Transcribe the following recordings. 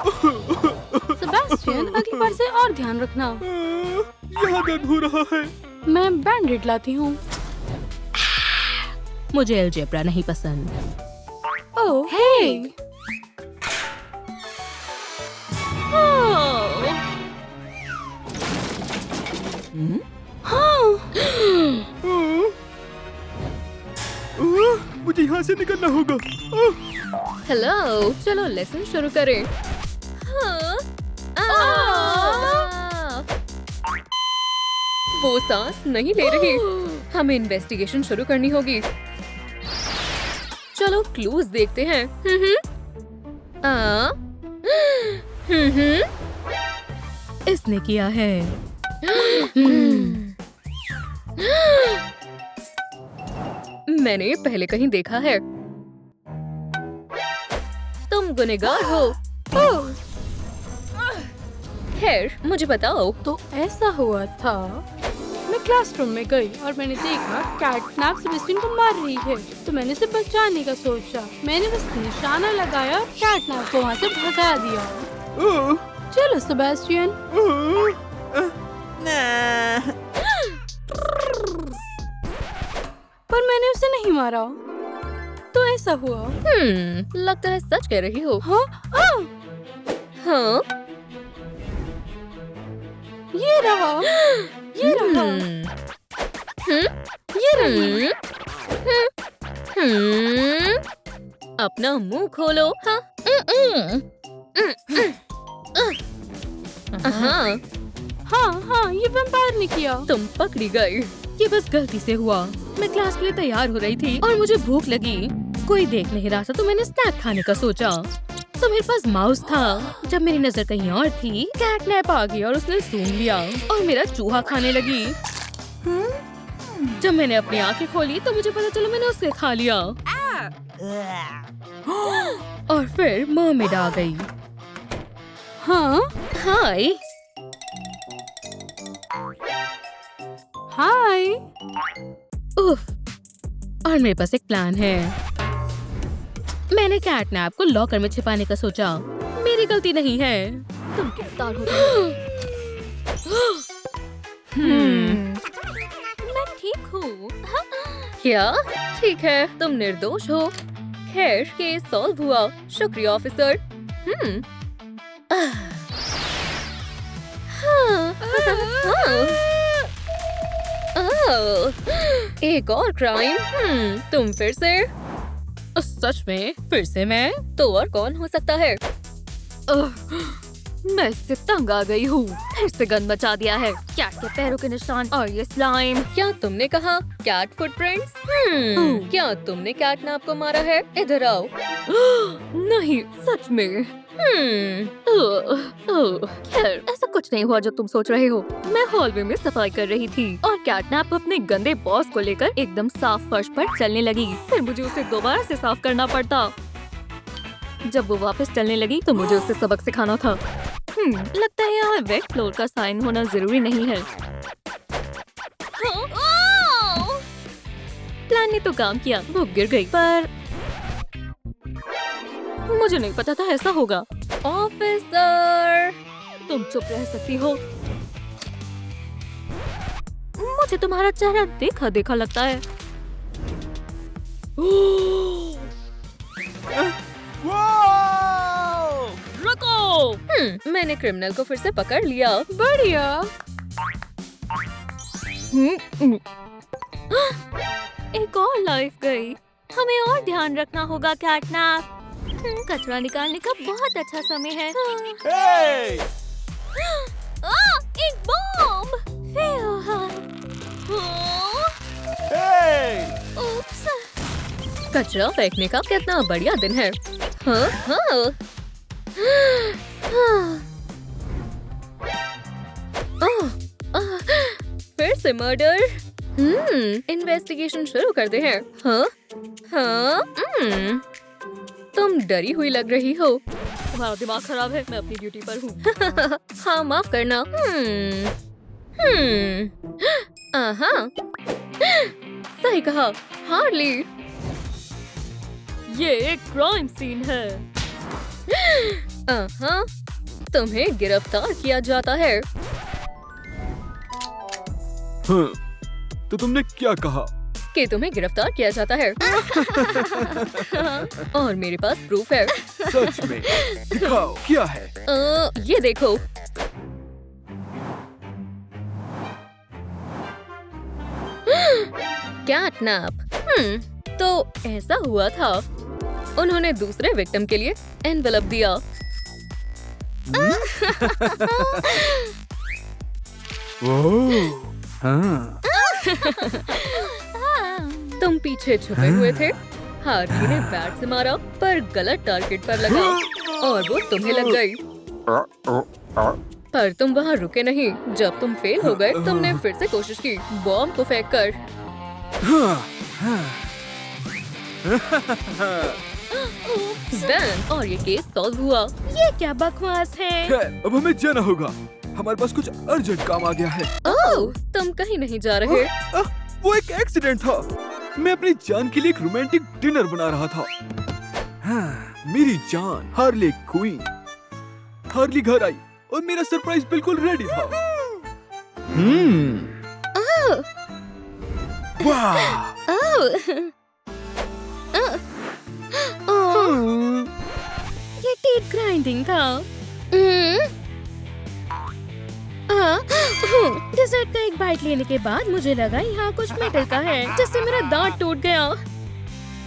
Sebastian, अगली बार से और ध्यान रखना। यहाँ दर्द हो रहा है। मैं बैंडेड लाती हूँ। मुझे अलजेब्रा नहीं पसंद। ओह हे! हाँ। मुझे यहाँ से निकलना होगा। हेलो, चलो लेसन शुरू करें। हाँ। वो सांस नहीं ले रही। हमें इन्वेस्टिगेशन शुरू करनी होगी। चलो क्लूज देखते हैं। इसने किया है। मैंने पहले कहीं देखा है। तुम गुनहगार हो। खैर, मुझे बताओ। तो ऐसा हुआ था, मैं क्लासरूम में गई और मैंने देखा कैटनैप सेबेस्टियन को मार रही है। तो मैंने उसे बचाने का सोचा। मैंने बस निशाना लगाया और कैटनैप को वहाँ से भगा दिया। चलो सेबेस्टियन। पर मैंने उसे नहीं मारा। तो ऐसा हुआ। लगता है सच कह रही हो। हाँ? हाँ? ये रहा। ये रहा। ये रही। अपना मुंह खोलो। हाँ? हाँ, हाँ, ये वैम्पायर ने किया। तुम पकड़ी गई। ये बस गलती से हुआ। मैं क्लास के लिए तैयार हो रही थी और मुझे भूख लगी। कोई देख नहीं रहा था तो मैंने स्नैक खाने का सोचा। तो मेरे पास माउस था। जब मेरी नजर कहीं और थी, कैटनैप आ गई और उसने सूंघ लिया और मेरा चूहा खाने लगी। जब मैंने अपनी आंखें खोली तो मुझे पता चला मैंने उसे खा लिया। और फिर मर्मेड आ गई। हाँ? हाय। हाय। उफ। और मेरे पास एक प्लान है। मैंने कैटनैप को लॉकर में छिपाने का सोचा। मेरी गलती नहीं है। तुम गिरफ्तार हो गई। मैं ठीक हूँ। क्या? ठीक है, तुम निर्दोष हो। खैर, केस सॉल्व हुआ। शुक्रिया ऑफिसर। एक और क्राइम। तुम फिर से? सच में? फिर से मैं? तो और कौन हो सकता है? मैं इससे तंग आ गई हूँ। फिर से गंद मचा दिया है। कैट के पैरों के निशान और ये स्लाइम। क्या तुमने कहा कैट फुटप्रिंट्स? क्या तुमने कैटनैप को मारा है? इधर आओ। नहीं, सच में। खैर, ऐसा कुछ नहीं हुआ जो तुम सोच रहे हो। मैं हॉलवे में सफाई कर रही थी और कैटनैप अपने गंदे बॉस को लेकर एकदम साफ फर्श पर चलने लगी। फिर मुझे उसे दोबारा से साफ करना पड़ता। जब वो वापस चलने लगी तो मुझे उसे सबक सिखाना था। लगता है यहाँ वेट फ्लोर का साइन होना जरूरी नहीं है। प्लान ने तो काम किया। वो गिर गई, पर मुझे नहीं पता था ऐसा होगा। ऑफिसर, तुम चुप रह सकती हो। मुझे तुम्हारा चेहरा देखा देखा लगता है। रुको! मैंने क्रिमिनल को फिर से पकड़ लिया। बढ़िया। एक और लाइफ गई। हमें और ध्यान रखना होगा कैटनैप। कचरा निकालने का बहुत अच्छा समय है। एक बॉम्ब! उप्स! कचरा फेंकने का कितना बढ़िया दिन है। हाँ। फिर से मर्डर। इन्वेस्टिगेशन शुरू करते हैं। हाँ। तुम डरी हुई लग रही हो। तुम्हारा दिमाग खराब है। मैं अपनी ड्यूटी पर हूँ। हाँ, माफ करना। सही कहा, हार्ली। ये एक क्राइम सीन है। हाँ, तुम्हें गिरफ्तार किया जाता है। हाँ, तो तुमने क्या कहा? कि तुम्हें गिरफ्तार किया जाता है। और मेरे पास प्रूफ है। सच में? दिखाओ क्या है? ये देखो। कैटनैप। तो ऐसा हुआ था, उन्होंने दूसरे विक्टिम के लिए एनवेलप दिया। ओह, हाँ। तुम पीछे छुपे हुए थे। हार्ली ने बैट से मारा पर गलत टारगेट पर लगा और वो तुम्हें लग गई। पर तुम वहाँ रुके नहीं। जब तुम फेल हो गए, तुमने फिर से कोशिश की बॉम्ब को फेंक कर। Then, और ये केस सॉल्व हुआ। ये क्या बकवास है? खैर, अब हमें जाना होगा। हमारे पास कुछ अर्जेंट काम आ गया है। ओह, तुम कहीं नहीं जा रहे। वो एक एक्सीडेंट था। मैं अपनी जान के लिए एक रोमांटिक डिनर बना रहा था। हाँ, मेरी जान हार्ले क्वीन। हार्ली घर आई और मेरा सरप्राइज बिल्कुल रेडी था। वाह! ये टीथ ग्राइंडिंग था। डिजर्ट का एक बाइट लेने के बाद मुझे लगा यहाँ कुछ मेटल का है, जिससे मेरा दांत टूट गया।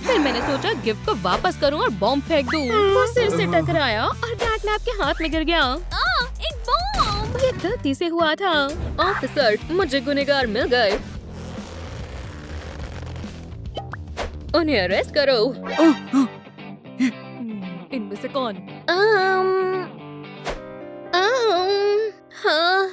फिर मैंने सोचा गिफ्ट को वापस करूँ और बॉम्ब फेंक दूँ। वो सिर से टकराया और कैटनैप के हाथ में गिर गया। एक बॉम्ब। ये गलती से हुआ था। ऑफिसर, मुझे गुनहगार मिल गए। उन्हें अरेस्ट करो। इनमें से कौन? हाँ। हाँ।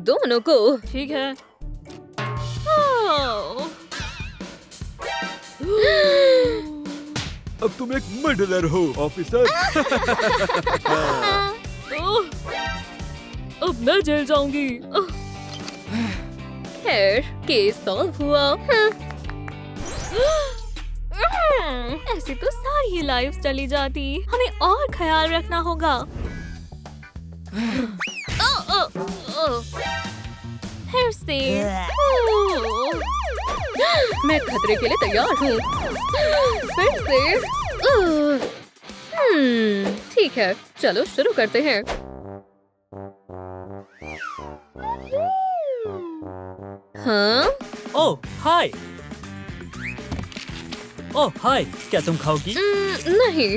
दोनों को। ठीक है। अब तुम एक मर्डरर हो, ऑफिसर। अब मैं जेल जाऊंगी। खैर, केस सॉल्व हुआ। ऐसी तो सारी ही लाइफ चली जाती। हमें और ख्याल रखना होगा। फिर से। मैं खतरे के लिए तैयार हूँ। फिर से। ठीक है, चलो शुरू करते हैं। हाँ? ओह हाय। ओह हाय, क्या तुम खाओगी? नहीं।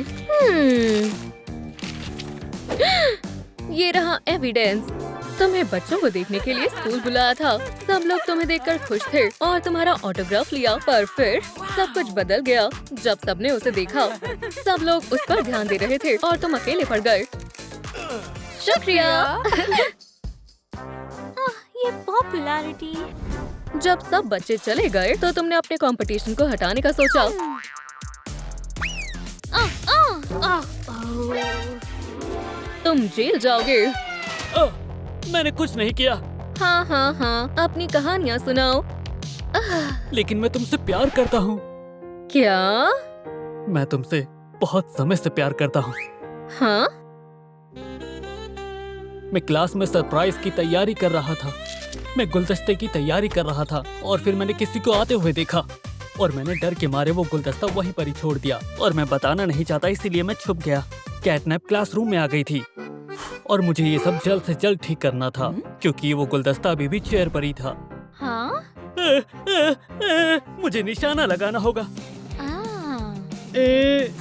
ये रहा एविडेंस। तुम्हें बच्चों को देखने के लिए स्कूल बुलाया था। सब लोग तुम्हें देखकर खुश थे और तुम्हारा ऑटोग्राफ लिया। पर फिर सब कुछ बदल गया जब सबने उसे देखा। सब लोग उस पर ध्यान दे रहे थे और तुम अकेले पड़ गए। शुक्रिया। ये पॉपुलैरिटी। जब सब बच्चे चले गए तो तुमने अपने कंपटीशन को हटाने का सोचा। तुम जेल जाओगे। मैंने कुछ नहीं किया। हाँ हाँ हाँ, अपनी कहानियाँ सुनाओ। लेकिन मैं तुमसे प्यार करता हूँ। क्या? मैं तुमसे बहुत समय से प्यार करता हूँ। हाँ? मैं क्लास में सरप्राइज की तैयारी कर रहा था। मैं गुलदस्ते की तैयारी कर रहा था और फिर मैंने किसी को आते हुए देखा और मैंने डर के मारे वो गुलदस्ता वहीं पर ही छोड़ दिया और मैं बताना नहीं चाहता, इसलिए मैं छुप गया। कैटनैप क्लासरूम में आ गई थी और मुझे ये सब जल्द से जल्द ठीक करना था क्योंकि वो गुलदस्ता अभी भी चेयर पर ही था। हाँ? मुझे निशाना लगाना होगा।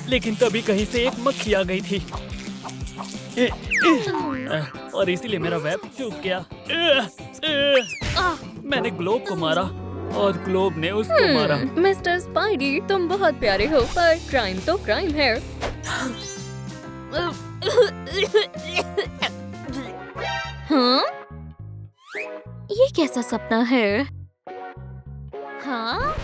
लेकिन तभी कहीं से एक मक्खी आ गई थी और इसीलिए मेरा वेब चूक गया। मैंने ग्लोब को मारा और ग्लोब ने उसको मारा। मिस्टर स्पाइडी, तुम बहुत प्यारे हो, पर क्राइम तो क्राइम है। हाँ? ये कैसा सपना है? हाँ?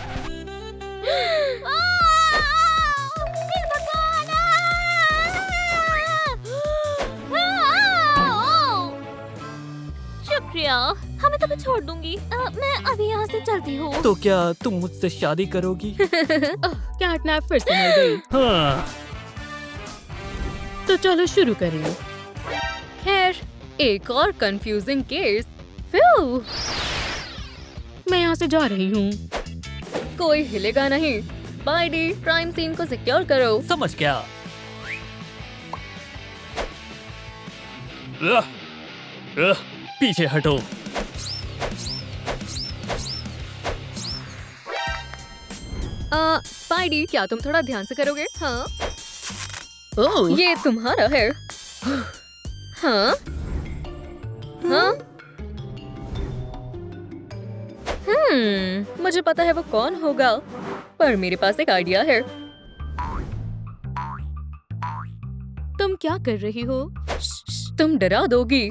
शुक्रिया। हमें तो मैं छोड़ दूंगी। मैं अभी यहाँ से चलती हूँ। तो क्या तुम मुझसे शादी करोगी? कैटनैप फिर से मर गई। हाँ। तो चलो शुरू करें। खैर, एक और कंफ्यूजिंग केस। फ्यू, मैं यहाँ से जा रही हूँ। कोई हिलेगा नहीं। स्पाइडी, क्राइम सीन को सिक्योर करो। समझ गया। पीछे हटो। स्पाइडी, क्या तुम थोड़ा ध्यान से करोगे? हाँ, ओह, ये तुम्हारा है। हाँ हाँ। मुझे पता है वो कौन होगा, पर मेरे पास एक आइडिया है। तुम क्या कर रही हो? तुम डरा दोगी।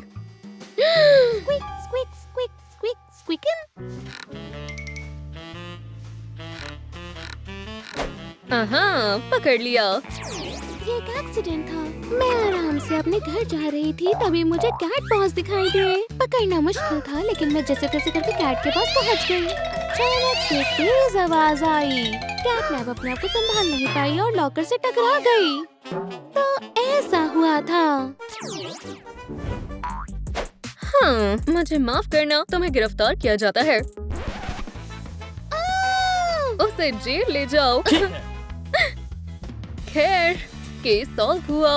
हाँ, पकड़ लिया। ये एक एक्सीडेंट था। मैं आराम से अपने घर जा रही थी, तभी मुझे कैट बॉस दिखाई दिए। पकड़ना मुश्किल था, लेकिन मैं जैसे तैसे करके कैट के पास पहुंच गई। अचानक से तेज आवाज आई। कैटनैप अपने आप को संभाल नहीं पाई और लॉकर से टकरा गई। तो ऐसा हुआ था। हाँ, मुझे माफ करना, तुम्हें गिरफ्तार किया जाता है। उसे जेल ले जाओ। खैर, केस सॉल्व हुआ।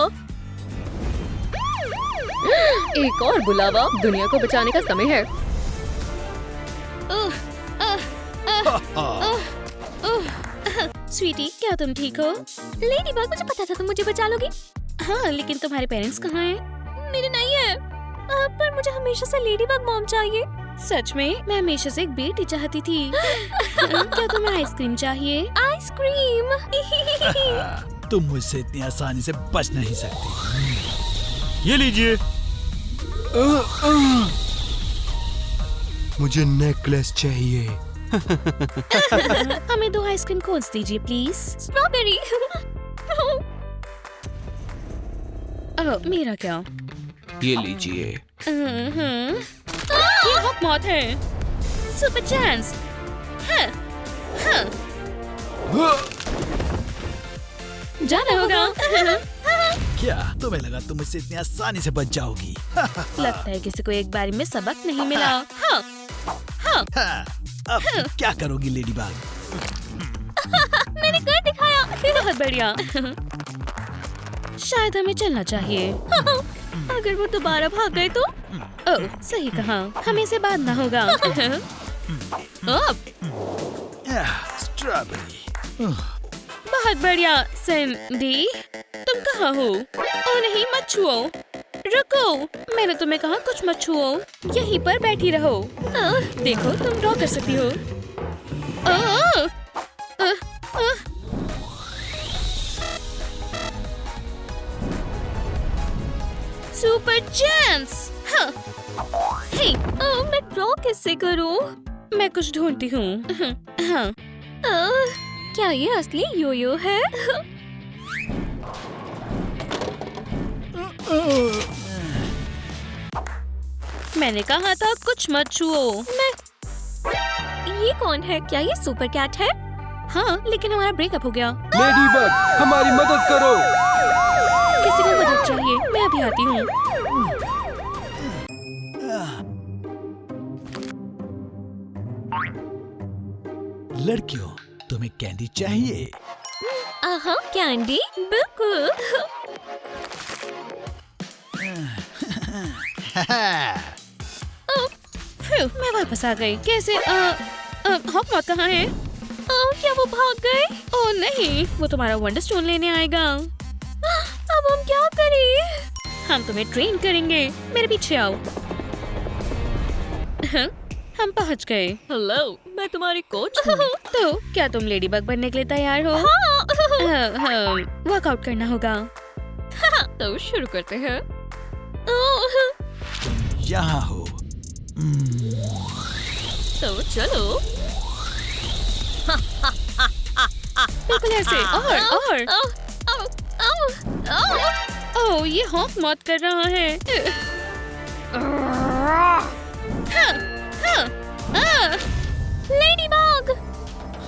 एक और बुलावा। दुनिया को बचाने का समय है। स्वीटी, क्या तुम ठीक हो? लेडी बग, मुझे पता था तुम मुझे बचा लोगी। हाँ, लेकिन तुम्हारे पेरेंट्स कहाँ हैं? मेरे नहीं है, पर मुझे हमेशा से लेडी बग मॉम चाहिए। सच में? मैं हमेशा से एक बेटी चाहती थी। क्या तुम्हें आइसक्रीम चाहिए? आइसक्रीम। तुम मुझसे इतनी आसानी से बच नहीं सकती। ये लीजिए। मुझे नेकलेस चाहिए। हमें 2 आइसक्रीम कोन्स दीजिए प्लीज। स्ट्रॉबेरी। मेरा क्या? ये लीजिए। ये हॉक मॉथ है। Super chance. जाना होगा। क्या तुम्हें लगा तुम मुझसे इतनी आसानी से बच जाओगी? लगता है किसी को एक बारी में सबक नहीं मिला। हाँ, हाँ, अब तुम क्या करोगी लेडी बाग? मैंने कर दिखाया। बहुत बढ़िया। शायद हमें चलना चाहिए। अगर वो दोबारा भाग गए तो? ओह, सही कहा। हमें इसे बांधना होगा। स्ट्रॉबेरी। बहुत बढ़िया। सैंडी, तुम कहाँ हो? ओह नहीं, मत छुओ। रुको, मैंने तुम्हें कहा कुछ मत छुओ। यहीं पर बैठी रहो। देखो, तुम ड्रॉ कर सकती हो। Super chance. हे, मैं ड्रॉ किससे करूं? मैं कुछ ढूंढती हूँ। हाँ, क्या ये असली योयो है? मैंने कहा था कुछ मत छुओ। ये कौन है? क्या ये सुपर कैट है? हाँ, लेकिन हमारा ब्रेकअप हो गया। लेडी बग, हमारी मदद करो। किसी को मदद चाहिए। मैं अभी आती हूँ। लड़कियों, तुम्हें कैंडी चाहिए? कैंडी, बिल्कुल। मैं वापस आ गई। कैसे? हॉक मॉथ कहाँ है? क्या वो भाग गए? ओह नहीं, वो तुम्हारा वंडर स्टोन लेने आएगा। अब हम क्या करें? हम तुम्हें ट्रेन करेंगे। मेरे पीछे आओ। हम पहुँच गए। हेलो, मैं तुम्हारी कोच हूँ। तो क्या तुम लेडी बग बनने के लिए तैयार हो? वर्कआउट करना होगा। तो शुरू करते हैं। यहाँ हो। तो चलो। बिल्कुल ऐसे। और। ओह, ये हॉक मॉथ कर रहा है।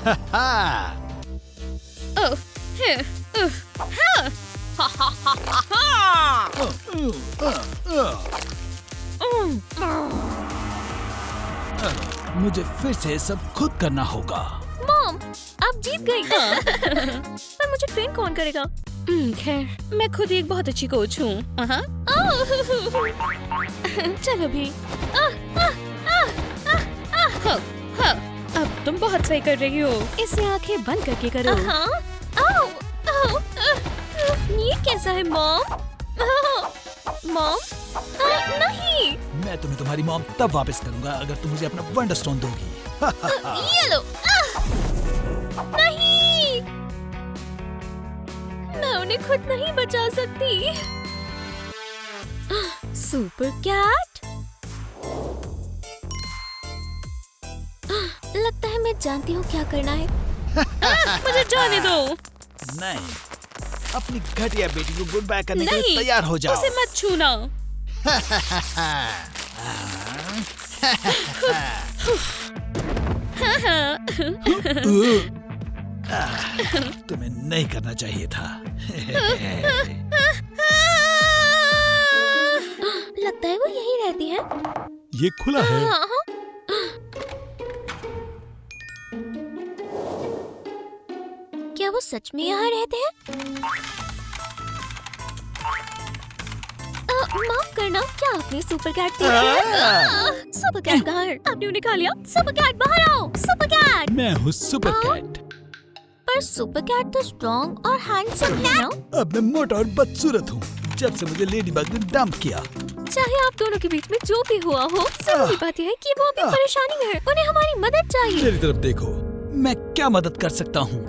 हाँ। ओह, है, हाँ। हा, हा, हा, हा, हा। मुझे फिर से सब खुद करना होगा। मॉम, आप जीत गई। पर मुझे ट्रेन कौन करेगा? खैर, मैं खुद ही एक बहुत अच्छी कोच हूँ। चलो भी। हाँ, अब तुम बहुत सही कर रही हो। इसे आंखें बंद करके करो। ये कैसा है मॉम? मॉम, नहीं। मैं तुम्हें तुम्हारी मॉम तब वापस करूंगा अगर तुम मुझे अपना वंडरस्टोन दोगी। ये लो। नहीं, मैं उन्हें खुद नहीं बचा सकती। सुपर कैट, लगता है मैं जानती हूँ क्या करना है। मुझे जाने दो। नहीं, अपनी घटिया बेटी को गुड बाय करने के लिए नहीं, तैयार हो जाओ। उसे मत छूना। तुम्हें नहीं करना चाहिए था। लगता है वो यही रहती है। ये खुला है। क्या वो सच में यहाँ रहते हैं? माफ करना, क्या आपने सुपर कैट देखी? सुपर कैट कहाँ है? आपने उन्हें खा लिया? सुपर कैट बाहर आओ! Super cat! मैं हूँ सुपर कैट। पर सुपर कैट तो स्ट्रॉन्ग और हैंडसम है ना? अब मैं मोटा और बदसूरत हूँ। जब से मुझे लेडीबग ने डंप किया। चाहे आप दोनों के बीच में जो भी हुआ हो, जरूरी बात यह है कि वो अभी परेशानी में है। उन्हें हमारी मदद चाहिए। मेरी तरफ देखो, मैं क्या मदद कर सकता हूँ?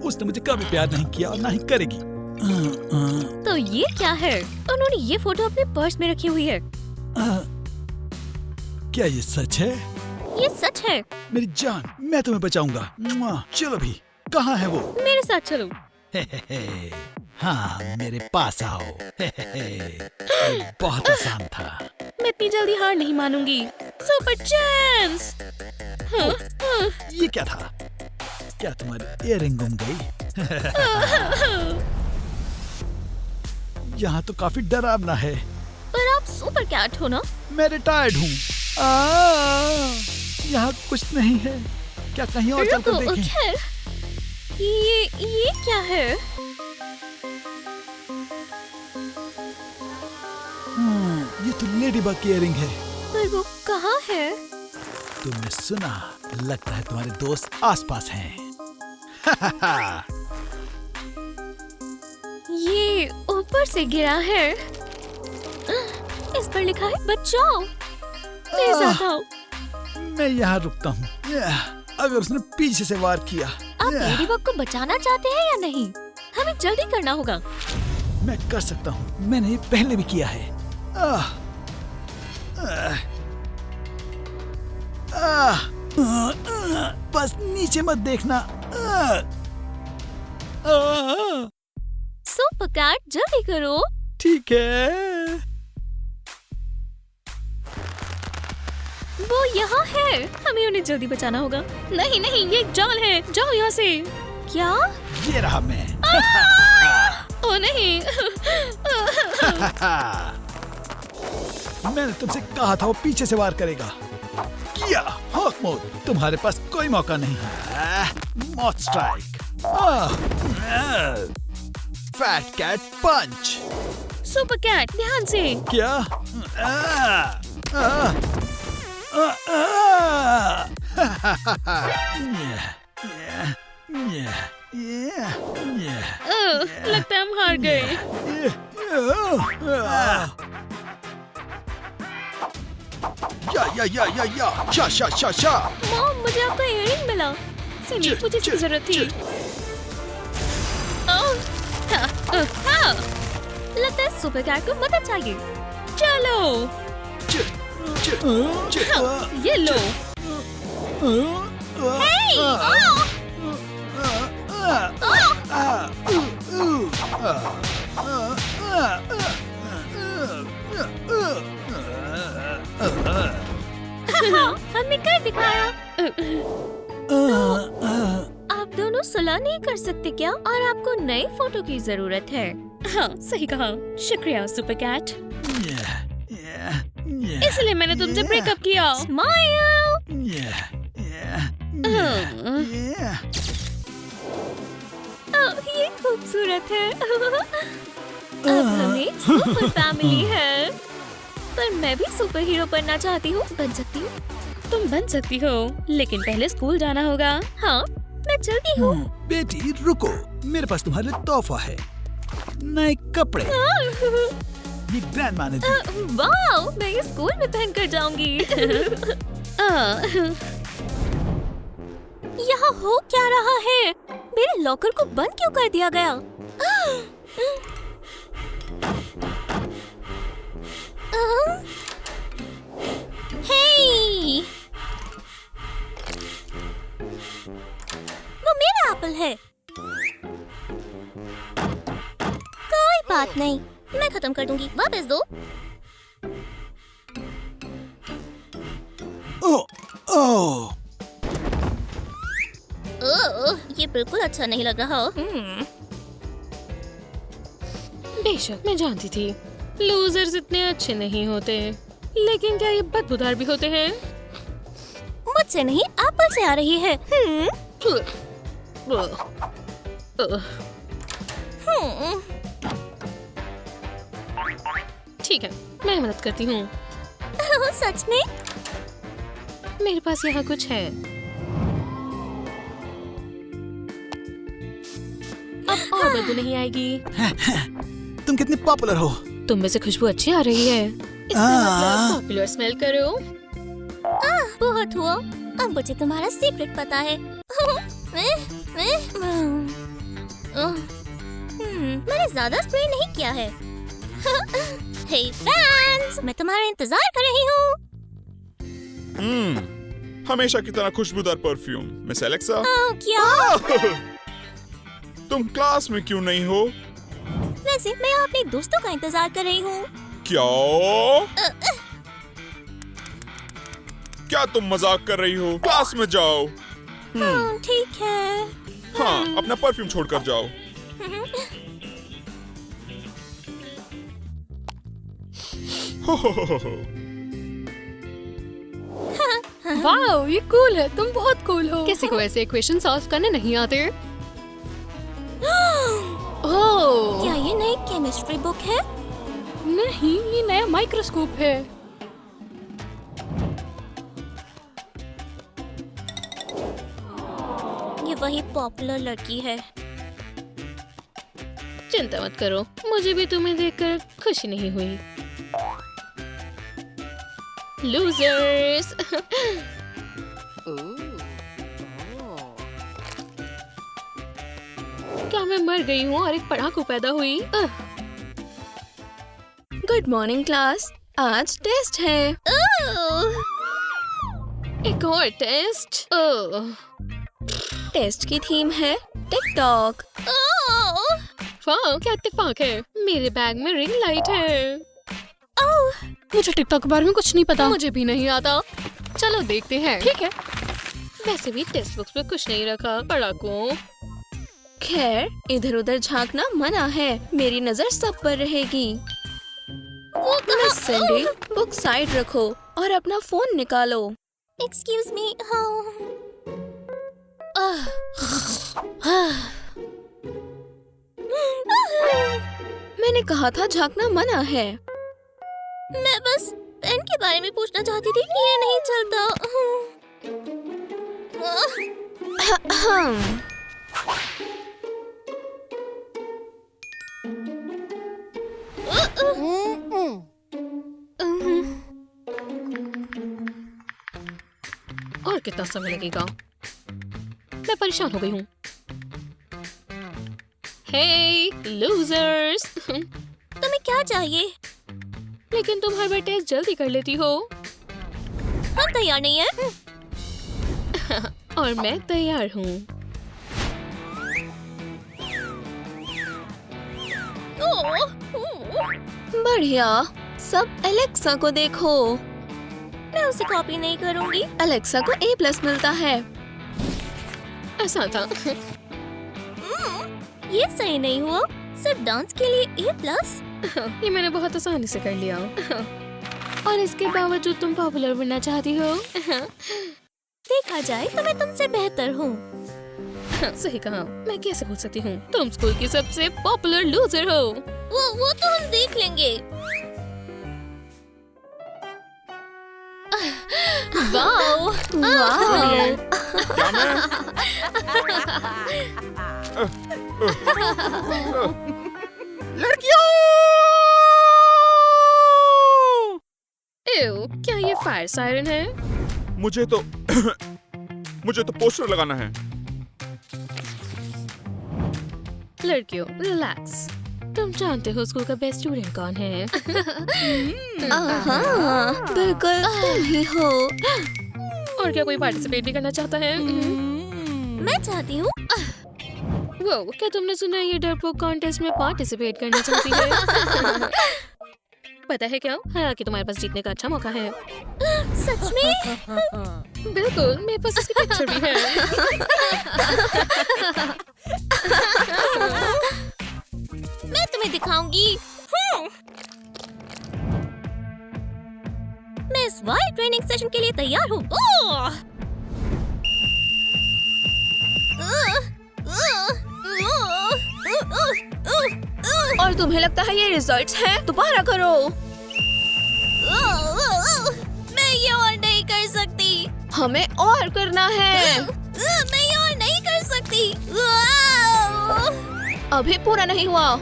उसने मुझे कभी प्यार नहीं किया और ना ही करेगी। तो ये क्या है? उन्होंने ये फोटो अपने पर्स में रखी हुई है। क्या ये सच है? ये सच है। मेरी जान, मैं तुम्हें बचाऊंगा। चलो भी, कहाँ है वो? मेरे साथ चलो। हाँ, मेरे पास आओ। ये बहुत आसान था। मैं इतनी जल्दी हार नहीं मानूंगी। Super chance. ये क्या था? क्या तुम्हारी इयररिंग गुम गई? यहाँ तो काफी डरावना है। पर आप सुपर कैट हो ना? मैं रिटायर्ड हूँ। यहाँ कुछ नहीं है। क्या कहीं और चलकर रुको, देखें? खैर, ये क्या है? ये तो लेडीबग की इयररिंग है। पर वो कहाँ है? तुमने सुना? लगता है तुम्हारे दोस्त आसपास हैं। ये ऊपर से गिरा है। इस पर लिखा है बचाओ, मेरे साथ आओ। मैं यहाँ रुकता हूँ। अगर उसने पीछे से वार किया। आप लेडीबग को बचाना चाहते हैं या नहीं? हमें जल्दी करना होगा। मैं कर सकता हूँ, मैंने ये पहले भी किया है। बस नीचे मत देखना। सुपर कैट, जल्दी करो। ठीक है। वो यहाँ है। हमें उन्हें जल्दी बचाना होगा। नहीं नहीं, ये एक जाल है। जाओ यहाँ से। क्या? ये रहा मैं। ओ नहीं। मैंने तुमसे कहा था वो पीछे से वार करेगा। किया। हॉक मोड, तुम्हारे पास कोई मौका नहीं है। मौत स्ट्राइक। फैट कैट पंच। सुपर कैट, ध्यान से। क्या? लगता है हम हार गए। या। मॉम, मुझे आपका इयररिंग मिला। सिमी, मुझे इसकी जरूरत थी। हाँ, लगता है सुपर कैट को मदद चाहिए। चलो। ये लो। हमने कर दिखाया। आप दोनों सुलह नहीं कर सकते क्या? और आपको नए फोटो की जरूरत है। हाँ, सही कहा। शुक्रिया सुपर कैट। इसलिए मैंने तुमसे ब्रेकअप किया। स्माइल। ये खूबसूरत है। अब हमें सुपर फैमिली है। पर मैं भी सुपर हीरो बनना चाहती हूँ। बन सकती हूँ? तुम बन सकती हो, लेकिन पहले स्कूल जाना होगा। हाँ, मैं चलती हूँ। बेटी रुको, मेरे पास तुम्हारे लिए तोहफा है। नए कपड़े। ये ग्रैंडमा ने दी। वाओ, मैं ये स्कूल में पहनकर जाऊंगी। यहाँ हो क्या रहा है? मेरे लॉकर को बंद क्यों कर दिया गया? हे! वो मेरा एप्पल है। कोई बात नहीं, मैं खत्म कर दूंगी। वापस दो। ओह, ये बिल्कुल अच्छा नहीं लग रहा। बेशक मैं जानती थी लूजर्स इतने अच्छे नहीं होते, लेकिन क्या ये बदबूदार भी होते हैं? मुझसे नहीं, एप्पल से आ रही है। ठीक है, मैं मदद करती हूँ। सच में? मेरे पास यहाँ कुछ है। अब और बदबू नहीं आएगी। तुम कितनी पॉपुलर हो। तुम में से खुशबू अच्छी आ रही है। इसका मतलब पॉपुलर स्मेल करो। बहुत हुआ। अब मुझे तुम्हारा सीक्रेट पता है। मैंने ज्यादा स्प्रे नहीं किया है। हे फैंस, मैं तुम्हारा इंतजार कर रही हूँ। हमेशा की तरह खुशबूदार परफ्यूम। मिस एलेक्सा, क्या? तुम क्लास में क्यों नहीं हो? वैसे मैं अपने दोस्तों का इंतजार कर रही हूँ। क्या? क्या तुम मजाक कर रही हो? क्लास में जाओ। ठीक है। हाँ, अपना परफ्यूम छोड़कर जाओ। वाओ, ये कूल है। तुम बहुत कूल हो। किसी को ऐसे इक्वेशन सॉल्व करने नहीं आते? ओह क्या ये नई केमिस्ट्री बुक है? नहीं, ये नया माइक्रोस्कोप है। ये वही पॉपुलर लड़की है। चिंता मत करो, मुझे भी तुम्हें देखकर खुशी नहीं हुई। लूजर्स। क्या मैं मर गई हूँ और एक पढ़ाकू पैदा हुई? गुड मॉर्निंग क्लास, आज टेस्ट है। एक और टेस्ट। टेस्ट की थीम है टिकटॉक। वाह, क्या इत्तेफाक है, मेरे बैग में रिंग लाइट है। मुझे टिकटॉक के बारे में कुछ नहीं पता। मुझे भी नहीं आता। चलो देखते हैं। ठीक है। वैसे भी टेक्स्ट बुक्स में कुछ नहीं रखा पढ़ाकू। खैर, इधर उधर झांकना मना है, मेरी नजर सब पर रहेगी। मिस सैंडी, बुक साइड रखो और अपना फोन निकालो। Excuse me. मैंने कहा था झांकना मना है। मैं बस पेन के बारे में पूछना चाहती थी। ये नहीं चलता। और कितना समय लगेगा? मैं परेशान हो गई हूँ। हे लूजर्स। तुम्हें क्या चाहिए? लेकिन तुम हर बार टेस्ट जल्दी कर लेती हो। हम तैयार नहीं है। और मैं तैयार हूँ। बढ़िया, सब एलेक्सा को देखो। मैं उसे कॉपी नहीं करूंगी। एलेक्सा को A+ मिलता है। ऐसा था। ये सही नहीं हुआ। सिर्फ डांस के लिए A+? ये मैंने बहुत आसानी से कर लिया। और इसके बावजूद तुम पॉपुलर बनना चाहती हो? देखा जाए तो मैं तुमसे बेहतर हूँ। सही कहा। मैं कैसे भूल सकती हूँ, तुम स्कूल की सबसे पॉपुलर लूजर हो। वो तो हम देख लेंगे। Wow wow. क्या मैं लड़कियों? एव, क्या ये फायर सायरन है? मुझे तो मुझे तो पोस्टर लगाना है। लड़कियों रिलैक्स, तुम जानते हो स्कूल का बेस्ट स्टूडेंट कौन है? बिल्कुल तुम ही हो। और क्या कोई पार्टिसिपेट भी करना चाहता है? मैं चाहती हूँ। वो क्या तुमने सुना है ये डरपोक कॉन्टेस्ट में पार्टिसिपेट करना चाहती है? पता है क्या, हालांकि तुम्हारे पास जीतने का अच्छा मौका है। सच में? बिल्कुल, मेरे पास इसकी पिक्चर भी है। मैं तुम्हें दिखाऊंगी। मैं इस वाइल्ड ट्रेनिंग सेशन के लिए तैयार हूँ। और तुम्हें लगता है ये रिजल्ट्स हैं? दोबारा करो। मैं ये और नहीं कर सकती। हमें और करना है। मैं ये और नहीं कर सकती। अभी पूरा नहीं हुआ।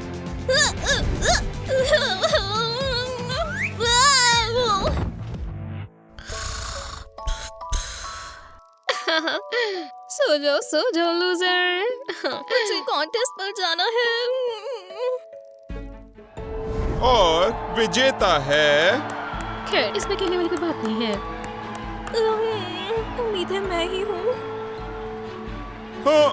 सो जाओ लूजर। मुझे कॉन्टेस्ट पर जाना है। और विजेता है खैर, इसमें कहने वाली कोई बात नहीं है। उम्मीद है मैं ही हूँ। हाँ,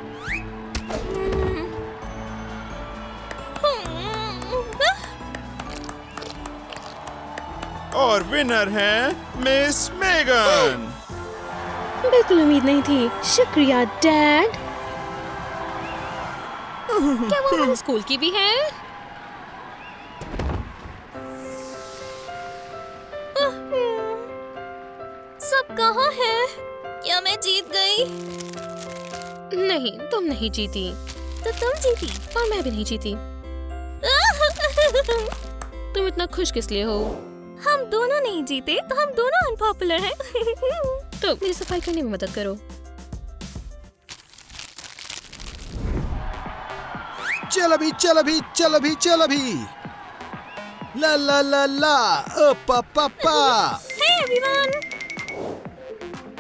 और विनर है मिस मेगन। बिल्कुल उम्मीद नहीं थी। शुक्रिया डैड। क्या वो हमारे स्कूल की भी है? सब कहाँ है? क्या मैं जीत गई? नहीं, तुम नहीं जीती। तो तुम जीती। और मैं भी नहीं जीती। तुम इतना खुश किस लिए हो? हम दोनों नहीं जीते तो हम दोनों अनपॉपुलर हैं। तो मेरी सफाई करने में मदद करो। चल अभी चल अभी चल अभी चल अभी। ला ला ला ला ओ पापा। Hey everyone!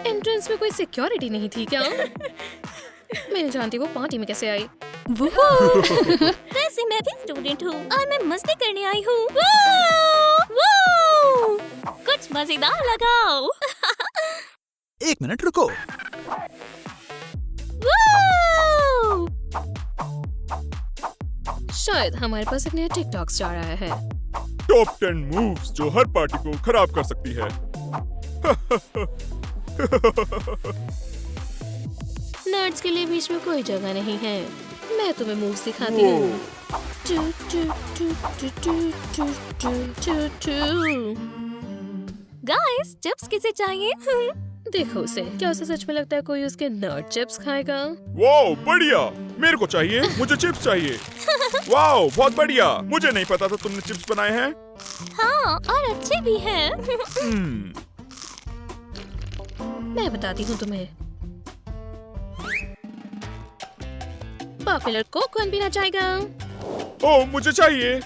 एंट्रेंस में कोई सिक्योरिटी नहीं थी क्या? मैं नहीं जानती वो पार्टी में कैसे आई। वैसे मैं भी स्टूडेंट हूँ और मैं मस्ती करने आई हूँ। कुछ मजेदार लगाओ। 1 मिनट रुको। शायद हमारे पास एक नया टिकटॉक स्टार आया है। टॉप 10 मूव्स जो हर पार्टी को खराब कर सकती है। नर्ड्स के लिए बीच में कोई जगह नहीं है। मैं तुम्हें मूव्स दिखाती हूँ। गाइस, चिप्स किसे चाहिए? देखो उसे, क्या उसे सच में लगता है कोई उसके नर्ड चिप्स खाएगा? वाओ, बढ़िया। मेरे को चाहिए, मुझे चिप्स चाहिए। वाओ, बहुत बढ़िया। मुझे नहीं पता था तुमने चिप्स बनाए हैं। हाँ, और अच्छे भी हैं। मैं बताती हूँ तुम्हें। पॉपुलर कोक कौन पीना चाहेगा? ओह, मुझे चाहिए।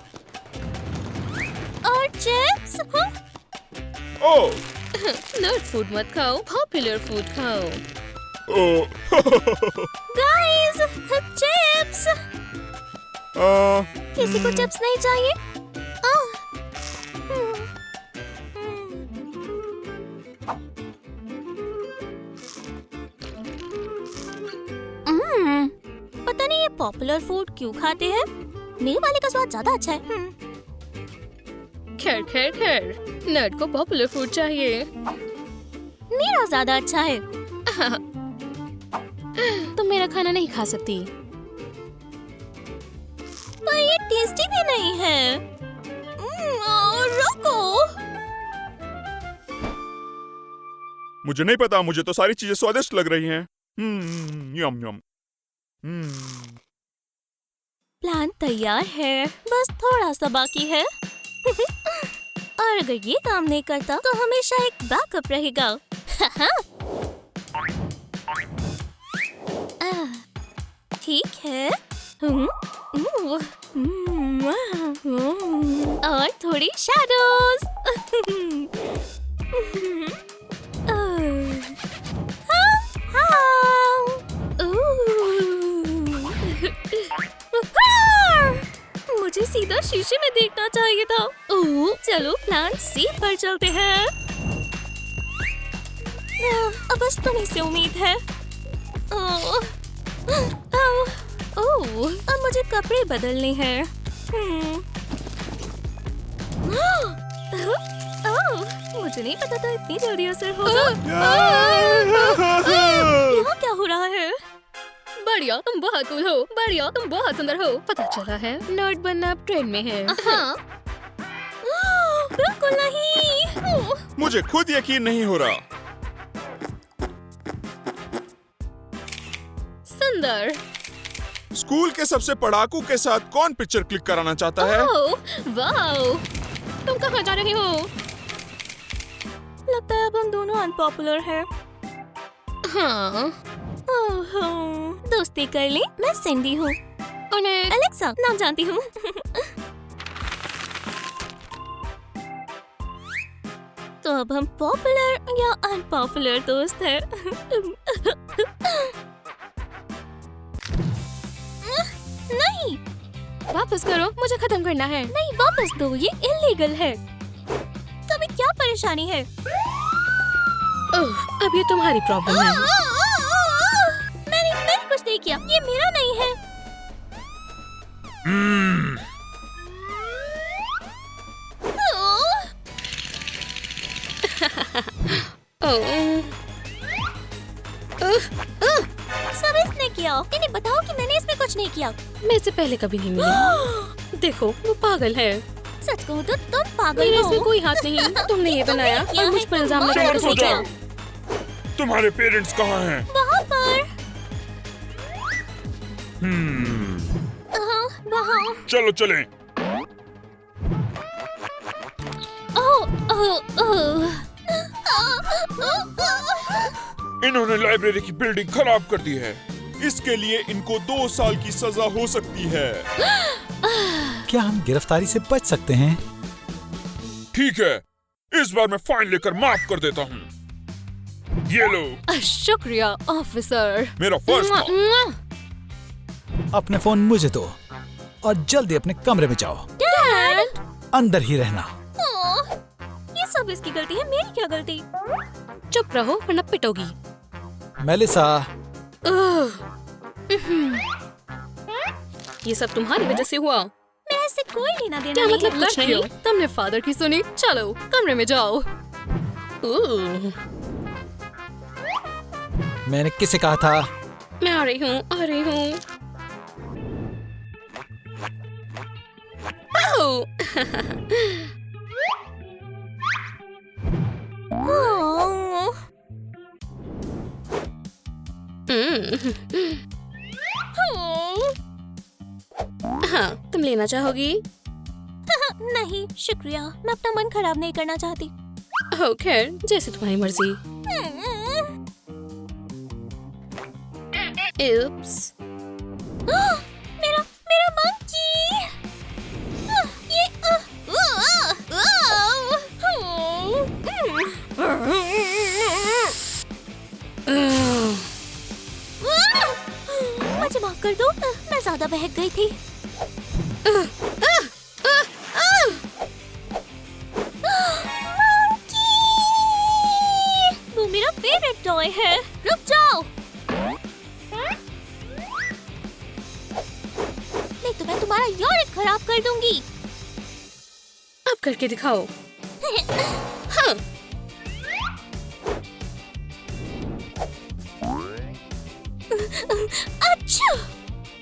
और चिप्स? ओह, नर्ड फूड मत खाओ, पॉपुलर फूड खाओ। ओह। Guys, chips. किसी को चिप्स नहीं चाहिए? पता नहीं ये पॉपुलर फूड क्यों खाते हैं। मेरे वाले का स्वाद ज्यादा अच्छा है। खैर खैर खैर, नर्ड को पॉपुलर फूड चाहिए। मेरा ज्यादा अच्छा है। तुम मेरा खाना नहीं खा सकती। पर ये टेस्टी भी नहीं है। रुको। मुझे नहीं पता, मुझे तो सारी चीजें स्वादिष्ट लग रही हैं। यम यम। प्लान तैयार है, बस थोड़ा सा बाकी है। और अगर ये काम नहीं करता तो हमेशा एक बैकअप रहेगा। ठीक है। और थोड़ी शैडोज। मुझे सीधा शीशे में देखना चाहिए था। चलो प्लान सी पर चलते हैं। अब बस तुम्हीं से उम्मीद है। अब मुझे कपड़े बदलने हैं। मुझे नहीं पता था इतनी जल्दी असर होगा। यहाँ क्या हो रहा है? बढ़िया, तुम बहुत कूल हो। बढ़िया, तुम बहुत सुंदर हो। पता चला है नर्ड बनना अब ट्रेंड में है। हाँ। बिल्कुल नहीं। मुझे खुद यकीन नहीं हो रहा। सुंदर। स्कूल के सबसे पढ़ाकू के साथ कौन पिक्चर क्लिक कराना चाहता है? वाओ, तुम कहाँ जा रहे हो? लगता है अब हम दोनों अनपॉपुलर हैं। हाँ। दोस्ती कर ले। मैं सिंडी हूँ। और मैं एलेक्सा नाम जानती हूँ। तो अब हम पॉपुलर या अनपॉपुलर दोस्त हैं? नहीं, वापस करो, मुझे खत्म करना है। नहीं वापस दो, ये इलीगल है। तुम्हें क्या परेशानी है? अब ये तुम्हारी प्रॉब्लम है। मैंने कुछ नहीं किया, ये मेरा नहीं है। सब इसने किया। इन्हें बताओ कि मैंने इसमें कुछ नहीं किया। मैं इससे पहले कभी नहीं मिली। देखो, वो पागल है। सच कहूँ तो तुम पागल मेरे हो। इसमें कोई हाथ नहीं। तुमने ये बनाया और मुझ पर इल्जाम लगाने का शांत हो सोचा। जाओ। तुम्हारे पेरेंट्स कहाँ हैं? वहाँ पर। वहाँ। चलो चलें। इन्होंने लाइब्रेरी की बिल्डिंग खराब कर दी है। इसके लिए इनको 2 साल की सजा हो सकती है। क्या हम गिरफ्तारी से बच सकते हैं? ठीक है, इस बार मैं फाइन लेकर माफ कर देता हूँ। ये लो। शुक्रिया ऑफिसर। मेरा फर्स्ट था। अपने फोन मुझे दो और जल्दी अपने कमरे में जाओ। डैड। अंदर ही रहना। ये सब इसकी गलती है, मेरी क्या गलती? चुप रहो वरना पिटोगी। मेलिसा। ये सब तुम्हारी वजह से हुआ। मेरे से कोई लेना देना क्या नहीं मतलब है। कुछ नहीं? तुमने फादर की सुनी। चलो कमरे में जाओ। मैंने किसे कहा था? मैं आ रही हूँ, आ रही हूँ। हाँ, तुम लेना चाहोगी? नहीं शुक्रिया, मैं अपना मन खराब नहीं करना चाहती। हो खैर, जैसे तुम्हारी मर्जी। Oops. मेरा मंकी। ये मुझे माफ कर दो, मैं ज्यादा बहक गई थी। वो मेरा फेवरेट टॉय है। रुक जाओ, नहीं तो मैं तुम्हारा यूरिन खराब कर दूंगी। अब करके दिखाओ। हाँ। अच्छा,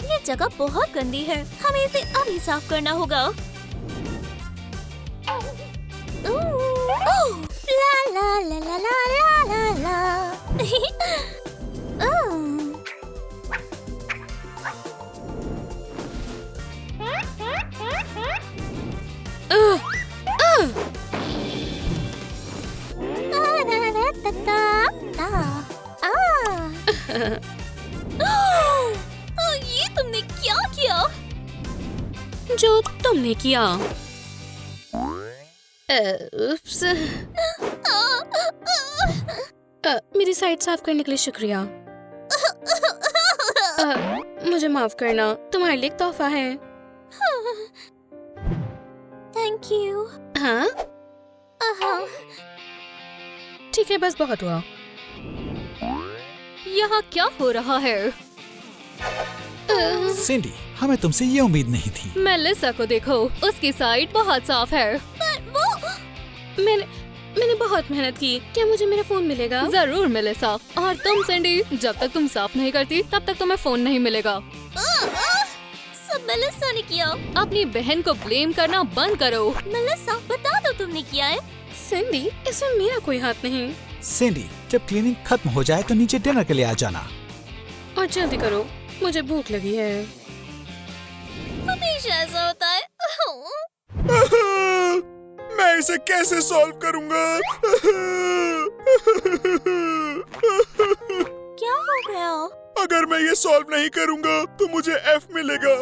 ये जगह बहुत गंदी है, हमें इसे अभी साफ करना होगा। ला ला ला ला ला ला ला ये तुमने क्या किया? जो तुमने किया। उप्स। मेरी साइड साफ करने के लिए शुक्रिया। मुझे माफ करना, तुम्हारे लिए एक तोहफा है। Thank you. हाँ ठीक है, बस बहुत हुआ। यहाँ क्या हो रहा है? सिंडी, हमें तुमसे ये उम्मीद नहीं थी। मेलिसा को देखो, उसकी साइड बहुत साफ है। मैंने बहुत मेहनत की। क्या मुझे मेरा फोन मिलेगा? जरूर मेलिसा। और तुम सिंडी, जब तक तुम साफ नहीं करती तब तक तुम्हें फोन नहीं मिलेगा। सब मेलिसा ने किया। अपनी बहन को ब्लेम करना बंद करो। मेलिसा, बता दो तुमने किया है। सिंडी, इसमें मेरा कोई हाथ नहीं। सिंडी, जब क्लीनिंग खत्म हो जाए तो नीचे डिनर के लिए आ जाना। और जल्दी करो, मुझे भूख लगी है। हमेशा ऐसा होता है। मैं इसे कैसे सॉल्व करूंगा? क्या हो गया? अगर मैं ये सॉल्व नहीं करूंगा तो मुझे F मिलेगा।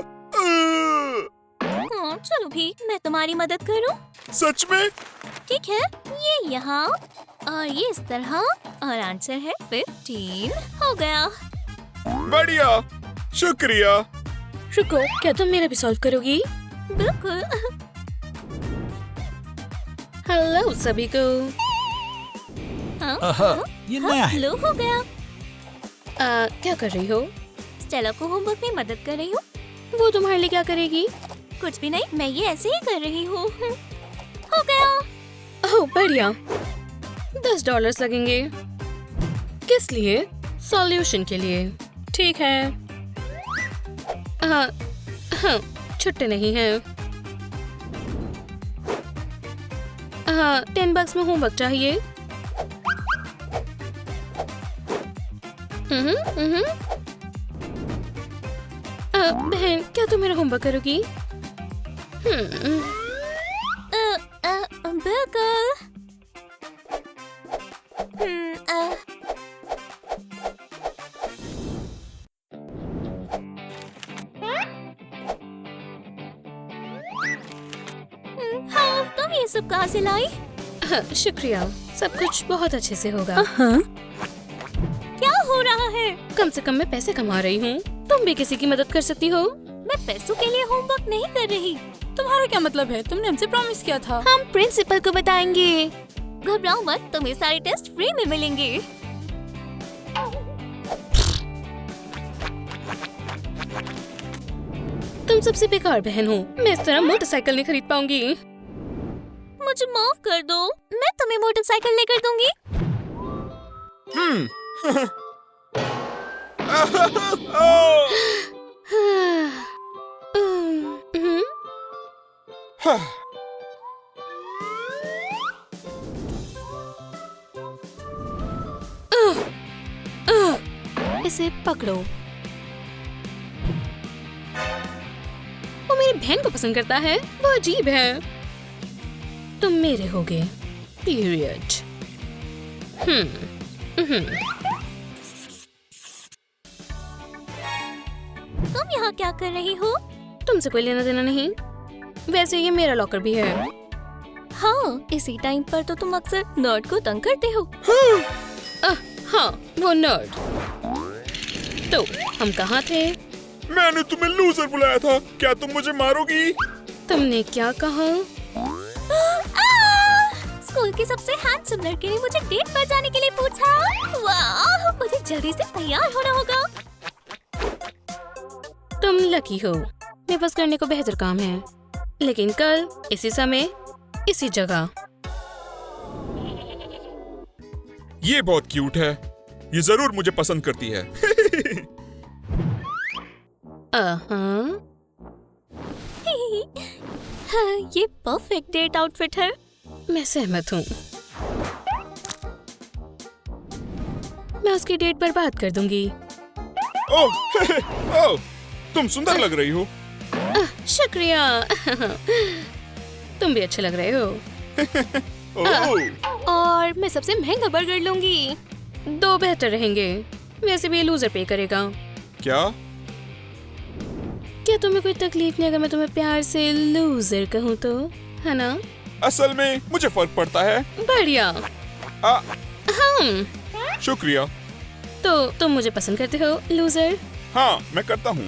चलो भी, मैं तुम्हारी मदद करूं। सच में? ठीक है, ये यहाँ और ये इस तरह, और आंसर है 15। हो गया। बढ़िया, शुक्रिया। रुको, क्या तुम मेरा भी सॉल्व करोगी? बिल्कुल। हेलो सभी को। ये नया है। लो, हो गया। क्या कर रही हो? स्टेला को होमवर्क में मदद कर रही हूँ। वो तुम्हारे लिए क्या करेगी? कुछ भी नहीं, मैं ये ऐसे ही कर रही हूँ। हो गया। ओह बढ़िया। $10 लगेंगे। किस लिए? सॉल्यूशन के लिए। ठीक है। हाँ, छुट्टे नहीं है। हाँ, $10 में होमवर्क चाहिए। बहन, क्या तुम मेरा होमवर्क करोगी? बिल्कुल। हाँ, तुम ये सब कहाँ से लाई? हाँ, शुक्रिया। सब कुछ बहुत अच्छे से होगा। क्या हो रहा है? कम से कम मैं पैसे कमा रही हूँ। तुम भी किसी की मदद कर सकती हो। मैं पैसों के लिए होमवर्क नहीं कर रही। तुम्हारा क्या मतलब है? तुमने हमसे प्रॉमिस किया था। हम प्रिंसिपल को बताएंगे। घबराओ मत, तुम्हें सारे टेस्ट फ्री में मिलेंगे। तुम सबसे बेकार बहन हो। मैं इस तरह मोटरसाइकिल नहीं खरीद पाऊंगी। मुझे माफ कर दो, मैं तुम्हें मोटरसाइकिल लेकर दूंगी। इसे पकड़ो। वो मेरी बहन को पसंद करता है। वो अजीब है। तुम मेरे होगे। पीरियड। तुम यहाँ क्या कर रही हो? तुमसे कोई लेना देना नहीं। वैसे ये मेरा लॉकर भी है। हाँ, इसी टाइम पर तो तुम अक्सर नर्ड को तंग करते हो। हाँ, वो नर्ड। तो हम कहाँ थे? मैंने तुम्हें लूजर बुलाया था। क्या तुम मुझे मारोगी? तुमने क्या कहा? स्कूल के सबसे हैंडसम लड़के ने मुझे डेट पर जाने के लिए पूछा। वाह, मुझे जल्दी से तैयार होना होगा। तुम लकी हो। मेरे पास करने को बेहतर काम है। लेकिन कल इसी समय इसी जगह। ये बहुत क्यूट है। ये जरूर मुझे पसंद करती है। हाँ, हाँ, ये परफेक्ट डेट आउटफिट है। मैं सहमत हूँ। मैं उसकी डेट बर्बाद कर दूंगी। ओह ओह, तुम सुंदर लग रही हो। शुक्रिया। तुम भी अच्छे लग रहे हो। ओह, और मैं सबसे महंगा बर्गर लूंगी। 2 बेहतर रहेंगे। वैसे भी ये लूजर पे करेगा। क्या? क्या तुम्हें कोई तकलीफ नहीं अगर मैं तुम्हें प्यार से लूजर कहूँ तो, है ना? असल में मुझे फर्क पड़ता है। बढ़िया। आ, शुक्रिया। तो तुम मुझे पसंद करते हो लूजर? हाँ, मैं करता हूँ।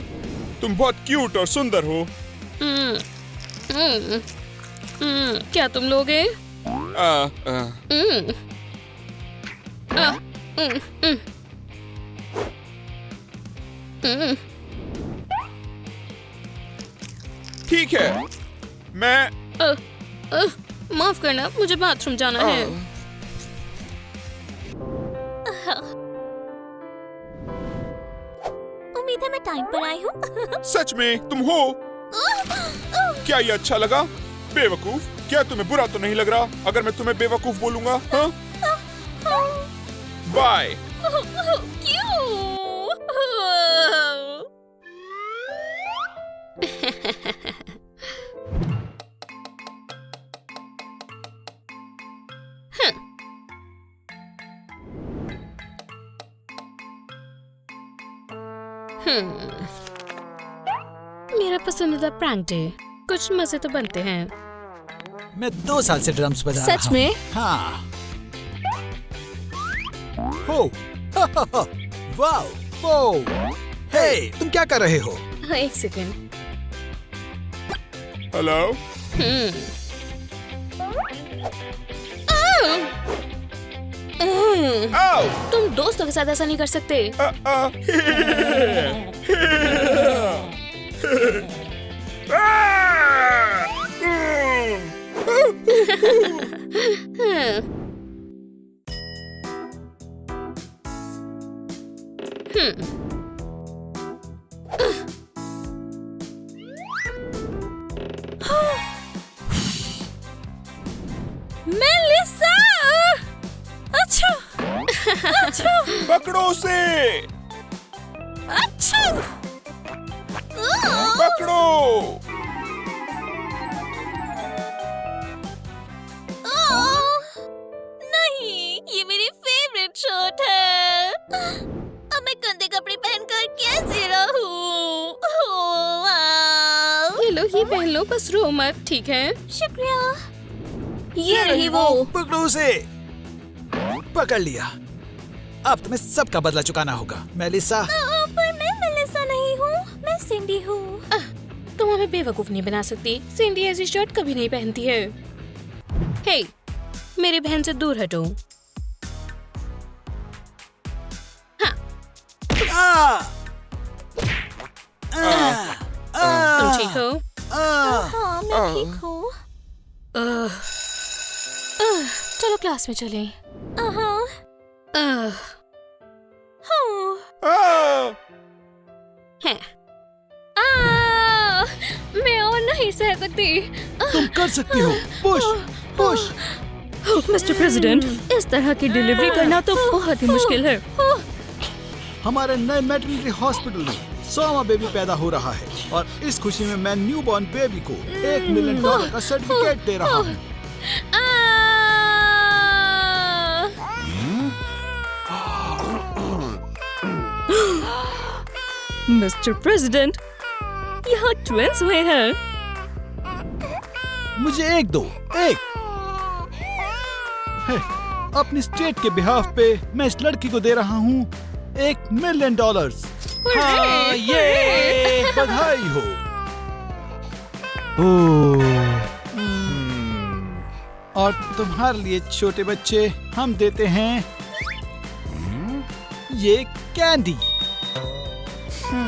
तुम बहुत क्यूट और सुंदर हो। क्या तुम लोगे? ठीक है, मैं माफ करना, मुझे बाथरूम जाना है। उम्मीद है मैं टाइम पर आई हूँ। सच में तुम हो? क्या ये अच्छा लगा? बेवकूफ, क्या तुम्हें बुरा तो नहीं लग रहा अगर मैं तुम्हें बेवकूफ बोलूंगा? हाँ? बाय। मेरा पसंदीदा प्रैंक डे। कुछ मजे तो बनते हैं। मैं 2 साल से ड्रम्स बजा रहा हूँ। सच में? हाँ। हो, वाओ, वो, हे, तुम क्या कर रहे हो? हाँ, 1 सेकंड। हेलो। आओ। तुम दोस्तों के साथ ऐसा नहीं कर सकते। मेलिसा! अच्छा, अच्छा, पकड़ो उसे। अच्छा। पकड़ो। नहीं, ये मेरी फेवरेट शर्ट है। अब मैं गंदे कपड़े पहनकर कैसे रहूं? ये लो, ये पहन लो, बस रो मत, ठीक है? शुक्रिया। ये रही वो। पकड़ो उसे। पकड़ लिया। अब तुम्हें सबका बदला चुकाना होगा, मेलिसा। पर मैं मेलिसा नहीं हूँ, मैं सिंडी हूँ। तुम हमें बेवकूफ नहीं बना सकती। सिंडी ऐसी शर्ट कभी नहीं पहनती है। हे, मेरी बहन से दूर हटो। तुम ठीक हो? हाँ, मैं ठीक हूँ। चलो क्लास में चलें। हैं। मैं और नहीं सह सकती। तुम कर सकती हो। Push, push. मिस्टर प्रेसिडेंट, इस तरह की डिलीवरी करना तो बहुत ही मुश्किल है। हमारे नए मैटरनिटी हॉस्पिटल में 100वां बेबी पैदा हो रहा है और इस खुशी में मैं न्यू बॉर्न बेबी को $1 मिलियन का सर्टिफिकेट दे रहा हूँ। मिस्टर प्रेसिडेंट, यहाँ ट्विंस हुए हैं। मुझे 1 दो, 1। है, अपनी स्टेट के बिहाफ पे मैं इस लड़की को दे रहा हूँ $1 मिलियन। हाँ, ये बधाई हो। और तुम्हारे लिए छोटे बच्चे हम देते हैं ये कैंडी।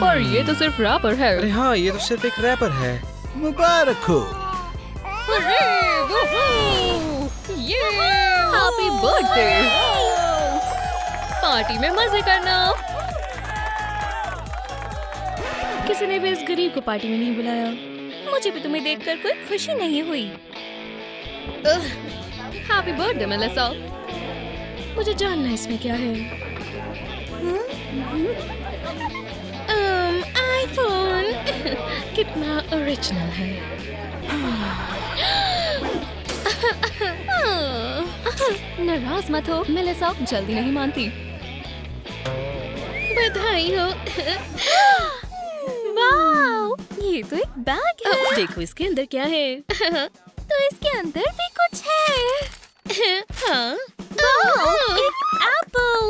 पर ये तो सिर्फ रैपर है। अरे हाँ, ये तो सिर्फ एक रैपर है। मुबारक हो। Happy birthday. पार्टी में मजे करना। किसी ने भी इस गरीब को पार्टी में नहीं बुलाया। मुझे भी तुम्हें देखकर कोई खुशी नहीं हुई। Happy birthday Melissa. मुझे जानना है इसमें क्या है। आईफोन कितना ओरिजिनल है। नाराज मत हो मेलिसा, जल्दी नहीं मानती। बधाई हो। वाओ, ये तो एक बैग है। देखो इसके अंदर क्या है। तो इसके अंदर भी कुछ है। हाँ, वाओ, एक एप्पल।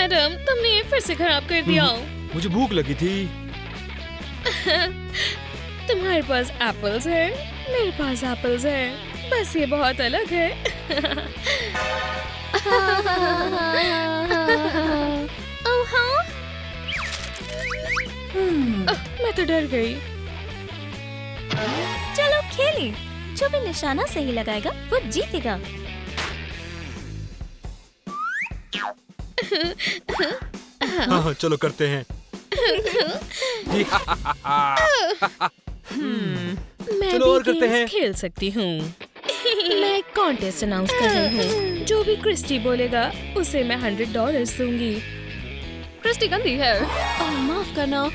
एडम, तुमने ये फिर से खराब कर दिया। मुझे भूख लगी थी। तुम्हारे पास एप्पल्स है, मेरे पास एप्पल्स है, बस ये बहुत अलग है। ओह हाँ, मैं तो डर गई। चलो खेलें। जो भी निशाना सही लगाएगा वो जीतेगा। हाँ, चलो करते हैं। मैं चलो भी और करते गेम्स हैं। खेल सकती हूँ। मैं एक कॉन्टेस्ट अनाउंस कर रही हूँ। जो भी क्रिस्टी बोलेगा उसे मैं $100 दूंगी। क्रिस्टी गंदी है। ओह माफ करना।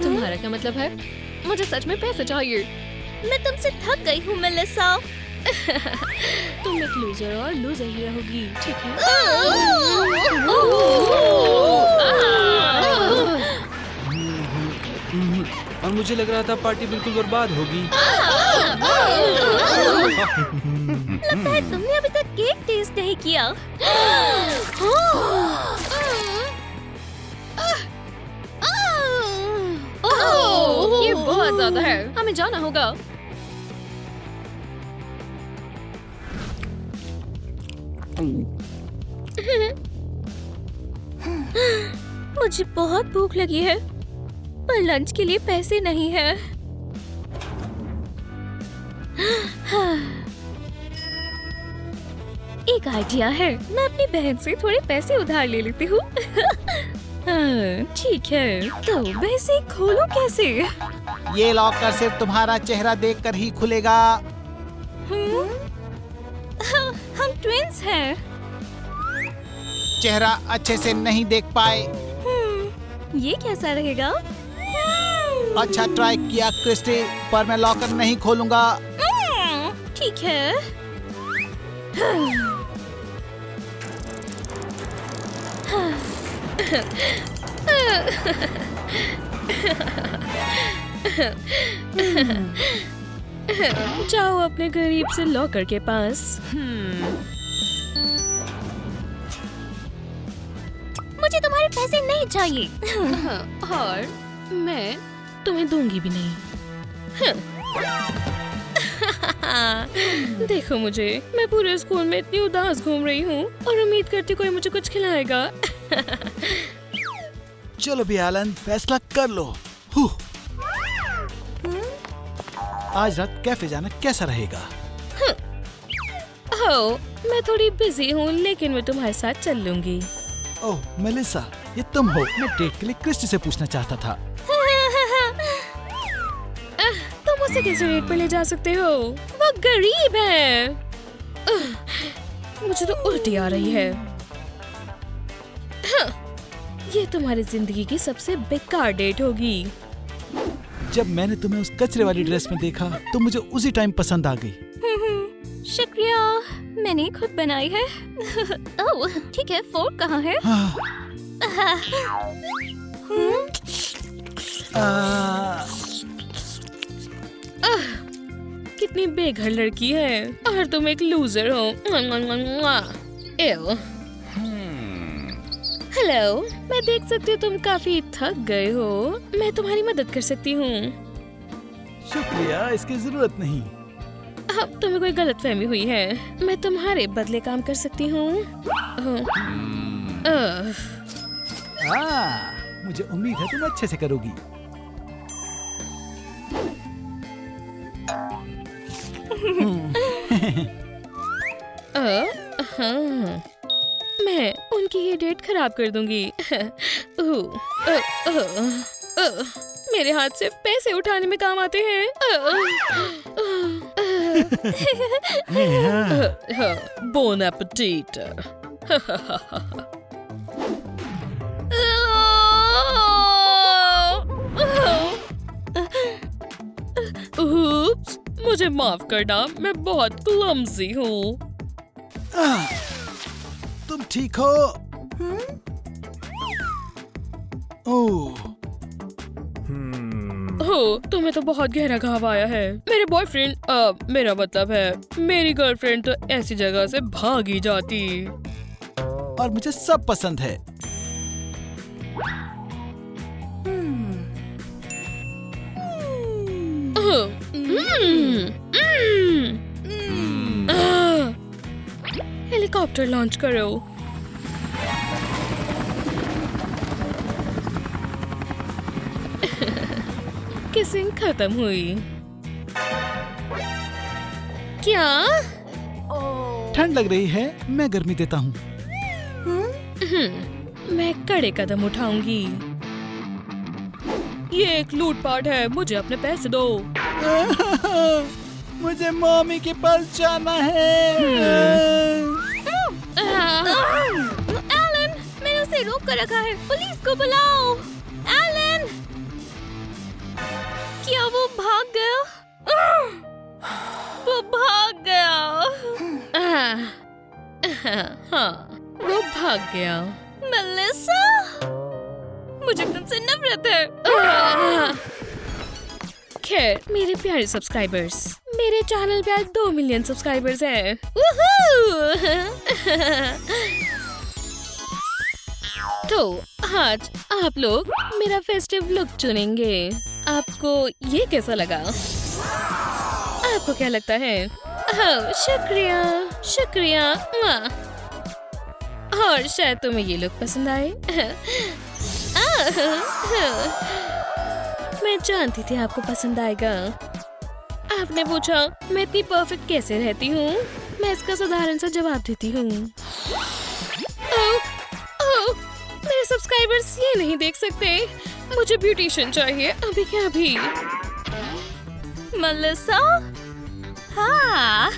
तुम्हारा क्या मतलब है? मुझे सच में पैसे चाहिए। मैं तुमसे थक गई हूँ मेलिसा। तुम एक लूजर और लूजर ही रहोगी, ठीक है? और मुझे लग रहा था पार्टी बिल्कुल बर्बाद होगी। लगता है तुमने अभी तक केक टेस्ट नहीं किया। ये बहुत ज्यादा है, हमें जाना होगा। मुझे बहुत भूख लगी है, पर लंच के लिए पैसे नहीं है। एक आइडिया है, मैं अपनी बहन से थोड़े पैसे उधार ले लेती हूँ। हाँ, ठीक है, तो वैसे खोलूं कैसे? ये लॉकर सिर्फ तुम्हारा चेहरा देखकर ही खुलेगा। हम ट्विंस हैं। चेहरा अच्छे से नहीं देख पाए। ये कैसा रहेगा? अच्छा ट्राई किया क्रिस्टी, पर मैं लॉकर नहीं खोलूंगा। ठीक है। जाओ अपने गरीब से लॉकर के पास। मुझे तुम्हारे पैसे नहीं चाहिए। और मैं तुम्हें दूंगी भी नहीं। देखो मुझे, मैं पूरे स्कूल में इतनी उदास घूम रही हूँ और उम्मीद करती कोई मुझे कुछ खिलाएगा। चलो भी एलन, फैसला कर लो। हुँ। आज रात कैफे जाना कैसा रहेगा? हो, मैं थोड़ी बिजी हूँ, लेकिन मैं तुम्हारे साथ चल लूंगी। ओह मेलिसा, ये तुम हो। मैं डेट के लिए क्रिस्टी से पूछना चाहता था। तुम उसे कैसे डेट पे ले जा सकते हो? वो गरीब है। मुझे तो उल्टी आ रही है। ये तुम्हारी जिंदगी की सबसे बेकार डेट होगी। जब मैंने तुम्हें उस कचरे वाली ड्रेस में देखा तो मुझे उसी टाइम पसंद आ गई। शुक्रिया, मैंने खुद बनाई है। ओह ठीक है, फोर्क कहाँ है? कितनी बेघर लड़की है और तुम एक लूजर हो। एव। हेलो, मैं देख सकती हूँ तुम काफी थक गए हो। मैं तुम्हारी मदद कर सकती हूँ। शुक्रिया, इसकी जरूरत नहीं। अब तुम्हें कोई गलतफहमी हुई है। मैं तुम्हारे बदले काम कर सकती हूँ। मुझे उम्मीद है तुम अच्छे से करोगी। मैं उनकी ये डेट खराब कर दूंगी। मेरे हाथ सिर्फ पैसे उठाने में काम आते हैं। बोन एपेटीट। मुझे माफ करना, मैं बहुत क्लमजी हूँ। तुम ठीक हो? ओह, तुम्हें तो बहुत गहरा घाव आया है। मेरे बॉयफ्रेंड, मेरा मतलब है मेरी गर्लफ्रेंड तो ऐसी जगह से भाग ही जाती। और मुझे सब पसंद है। हेलीकॉप्टर लॉन्च करो। किसिंग खत्म हुई। क्या? ठंड लग रही है, मैं गर्मी देता हूँ। मैं कड़े कदम उठाऊंगी। ये एक लूटपाट है, मुझे अपने पैसे दो। मुझे मम्मी के पास जाना है। एलन, मैंने उसे रोक कर रखा है। पुलिस को बुलाओ। एलन, क्या वो भाग गया? वो भाग गया। हाँ, वो भाग गया। मेलिसा, मुझे तुमसे नफरत है। खैर, मेरे प्यारे सब्सक्राइबर्स, मेरे चैनल पे आज 2 मिलियन सब्सक्राइबर्स हैं। तो आज आप लोग मेरा फेस्टिव लुक चुनेंगे। आपको ये कैसा लगा? आपको क्या लगता है? शुक्रिया, शुक्रिया। और शायद तुम्हें ये लुक पसंद आए। मैं जानती थी आपको पसंद आएगा। आपने पूछा मैं इतनी परफेक्ट कैसे रहती हूँ? मैं इसका साधारण सा जवाब देती हूँ। मेरे सब्सक्राइबर्स ये नहीं देख सकते। मुझे ब्यूटिशियन चाहिए अभी के अभी। मेलिसा, हाँ।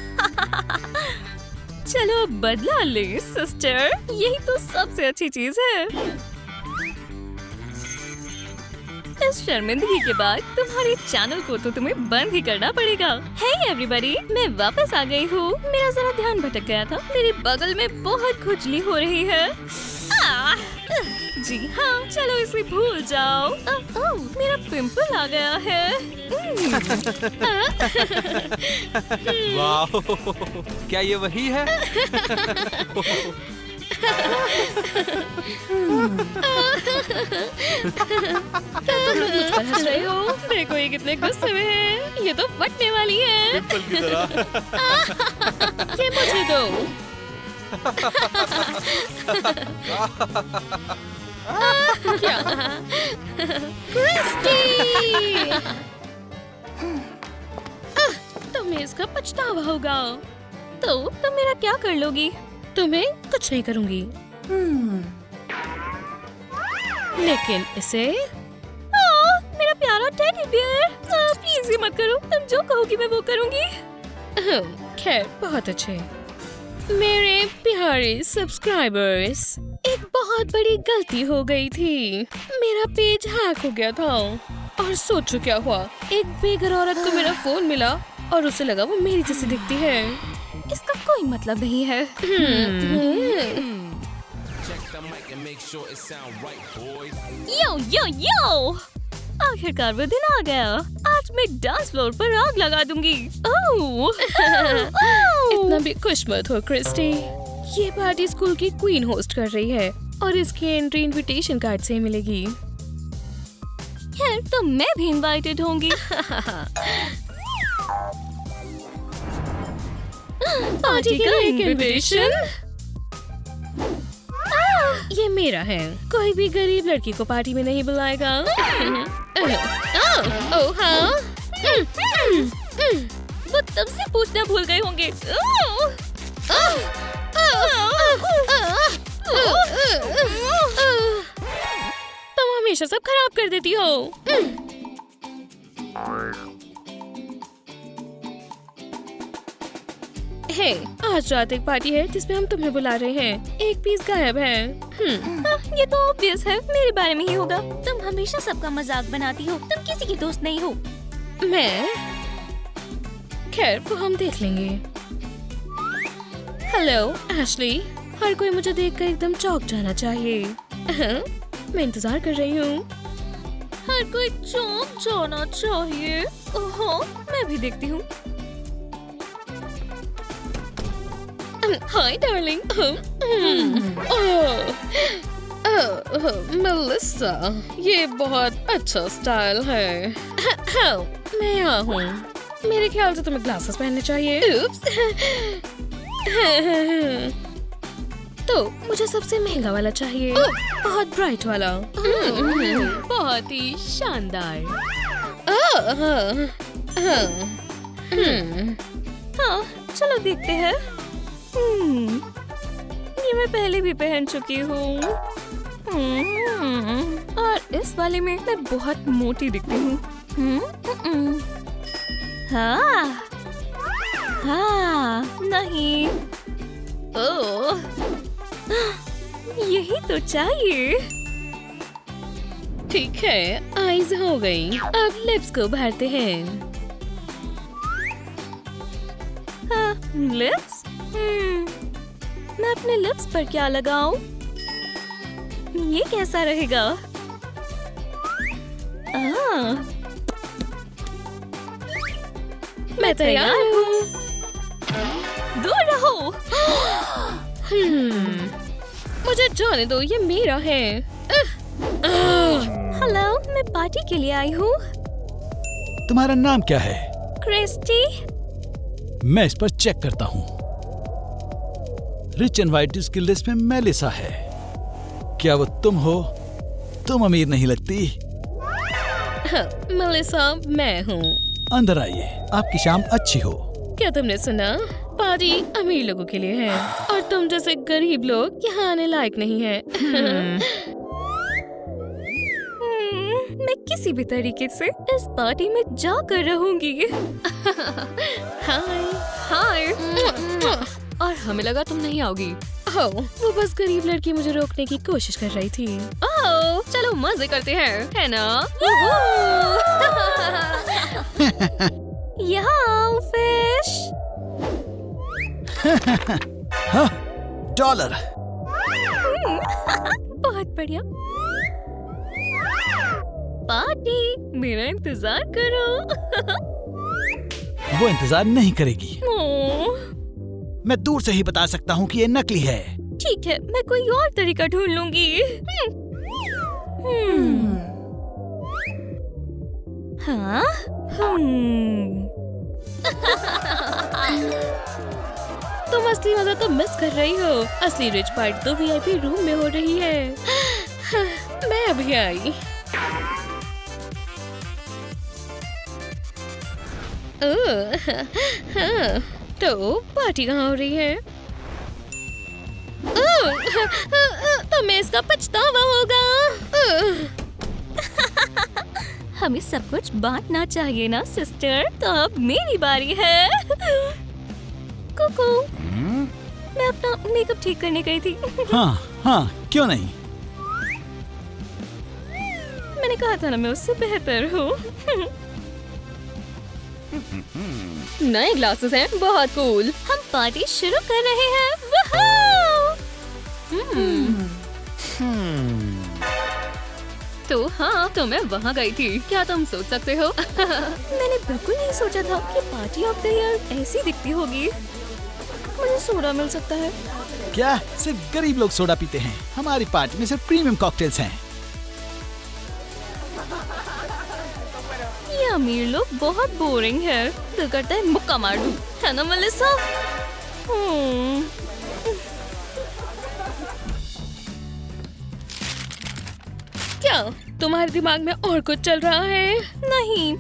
चलो बदला ले सिस्टर, यही तो सबसे अच्छी चीज है। इस शर्मिंदगी के बाद तुम्हारे चैनल को तो तुम्हें बंद ही करना पड़ेगा। हे एवरीबॉडी, मैं वापस आ गई हूँ। मेरा जरा ध्यान भटक गया था। मेरे बगल में बहुत खुजली हो रही है। जी हाँ, चलो इसे भूल जाओ। मेरा पिंपल आ गया है। वाह, क्या ये वही है? मुझ पर हंस रहे हो? देखो ये कितने गुस्से में है। ये तो फटने वाली है। पिंपल की तरह। ये मुझे दो। क्या? क्रिस्टी! तुम्हें इसका पछतावा होगा। तो तुम मेरा क्या कर लोगी? तुम्हें कुछ नहीं करूंगी, लेकिन इसे मेरा प्यारा टेडी बियर, प्लीज ये मत करो। तुम जो कहोगी मैं वो करूंगी। खैर, बहुत अच्छे। मेरे प्यारे सब्सक्राइबर्स, एक बहुत बड़ी गलती हो गई थी। मेरा पेज हैक हो गया था और सोचो क्या हुआ। एक बेघर औरत को मेरा फोन मिला और उसे लगा वो मेरी जैसी दिखती है। इसका कोई मतलब नहीं है। यो यो यो, आखिरकार वो दिन आ गया। आज मैं डांस फ्लोर पर आग लगा दूंगी। इतना भी खुश मत हो क्रिस्टी। ये पार्टी स्कूल की क्वीन होस्ट कर रही है और इसकी एंट्री इनविटेशन कार्ड से मिलेगी। खैर, तो मैं भी इनवाइटेड होंगी। पार्टी का एक इनविटेशन? ये मेरा है। कोई भी गरीब लड़की को पार्टी में नहीं बुलाएगा। ओह हाँ, वो तब से पूछना भूल गए होंगे। हमेशा सब खराब कर देती हो। हे, आज रात एक पार्टी है जिसमें हम तुम्हें बुला रहे हैं। एक पीस गायब है। ये तो ऑब्वियस है, मेरे बारे में ही होगा। तुम हमेशा सबका मजाक बनाती हो, तुम किसी की दोस्त नहीं हो। मैं? खैर, वो हम देख लेंगे। हेलो एशली, हर कोई मुझे देखकर एकदम चौंक जाना चाहिए। मैं इंतजार कर रही हूँ। हर कोई चौंक जाना चाहिए। ओहो, मैं भी देखती हूँ। Hi darling. मेलिसा, ये बहुत अच्छा स्टाइल है। मैं यहाँ हूँ। मेरे ख्याल से तुम्हें ग्लासेस पहनने चाहिए। तो मुझे सबसे महंगा वाला चाहिए। बहुत ब्राइट वाला। बहुत ही शानदार। हाँ, चलो देखते हैं। ये मैं पहले भी पहन चुकी हूँ। और इस वाले में मैं बहुत मोटी दिखती हूँ। हाँ, हाँ, नहीं। ओह, यही तो चाहिए। ठीक है, आईज हो गई। अब लिप्स को भरते हैं। हाँ, लिप्स? मैं अपने लिप्स पर क्या लगाऊं? ये कैसा रहेगा? मैं तैयार हूँ। दूर रहो। मुझे जाने दो, ये मेरा है। हेलो, मैं पार्टी के लिए आई हूँ। तुम्हारा नाम क्या है? क्रिस्टी। मैं इस पर चेक करता हूँ। रिच इनवाइटीज की लिस्ट में मेलिसा है। क्या वो तुम हो? तुम अमीर नहीं लगती। मेलिसा मैं हूँ। अंदर आइए, आपकी शाम अच्छी हो। क्या तुमने सुना? पार्टी अमीर लोगों के लिए है और तुम जैसे गरीब लोग यहाँ आने लायक नहीं है। मैं किसी भी तरीके से इस पार्टी में जाकर रहूंगी। हाय। हाय। और हमें लगा तुम नहीं आओगी। हो, वो बस गरीब लड़की मुझे रोकने की कोशिश कर रही थी। ओह, चलो मजे करते हैं, है ना? यहाँ फिश। हाँ, डॉलर। बहुत बढ़िया। पार्टी, मेरा इंतजार करो। वो इंतजार नहीं करेगी। ओह, मैं दूर से ही बता सकता हूँ कि ये नकली है। ठीक है, मैं कोई और तरीका ढूंढ लूंगी। हाँ? तुम असली मजा तो मिस कर रही हो। असली रिच पार्टी तो वीआईपी रूम में हो रही है। मैं अभी आई। तो पार्टी कहाँ हो रही है? तुम्हें इसका पछतावा होगा। हमें सब कुछ बांटना चाहिए ना सिस्टर। तो अब मेरी बारी है। कुकू, मैं अपना मेकअप ठीक करने गई थी। हाँ हाँ, क्यों नहीं। मैंने कहा था ना, मैं उससे बेहतर हूँ। नए ग्लासेस हैं, बहुत कूल। हम पार्टी शुरू कर रहे हैं। तो हाँ, तो मैं वहाँ गई थी। क्या तुम सोच सकते हो? मैंने बिल्कुल नहीं सोचा था कि पार्टी ऑफ द ईयर ऐसी दिखती होगी। मुझे सोडा मिल सकता है? क्या सिर्फ गरीब लोग सोडा पीते हैं? हमारी पार्टी में सिर्फ प्रीमियम कॉकटेल्स हैं। ये अमीर लोग बहुत बोरिंग है। दिल करता है मुक्का मार दूं, है ना मेलिसा? क्या तुम्हारे दिमाग में और कुछ चल रहा है? नहीं,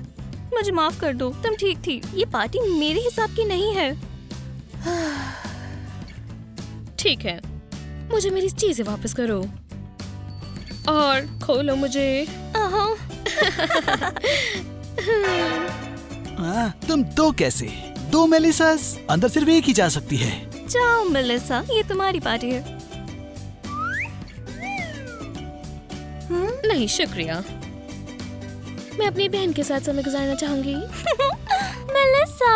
मुझे माफ कर दो। तुम ठीक थी। ये पार्टी मेरे हिसाब की नहीं है। ठीक है, मुझे मेरी चीजें वापस करो। और खोलो मुझे। तुम दो कैसे? दो मेलिसास अंदर सिर्फ एक ही जा सकती है। जाओ मेलिसा, ये तुम्हारी पार्टी है। नहीं शुक्रिया, मैं अपनी बहन के साथ समय गुजारना चाहूंगी। मेलिसा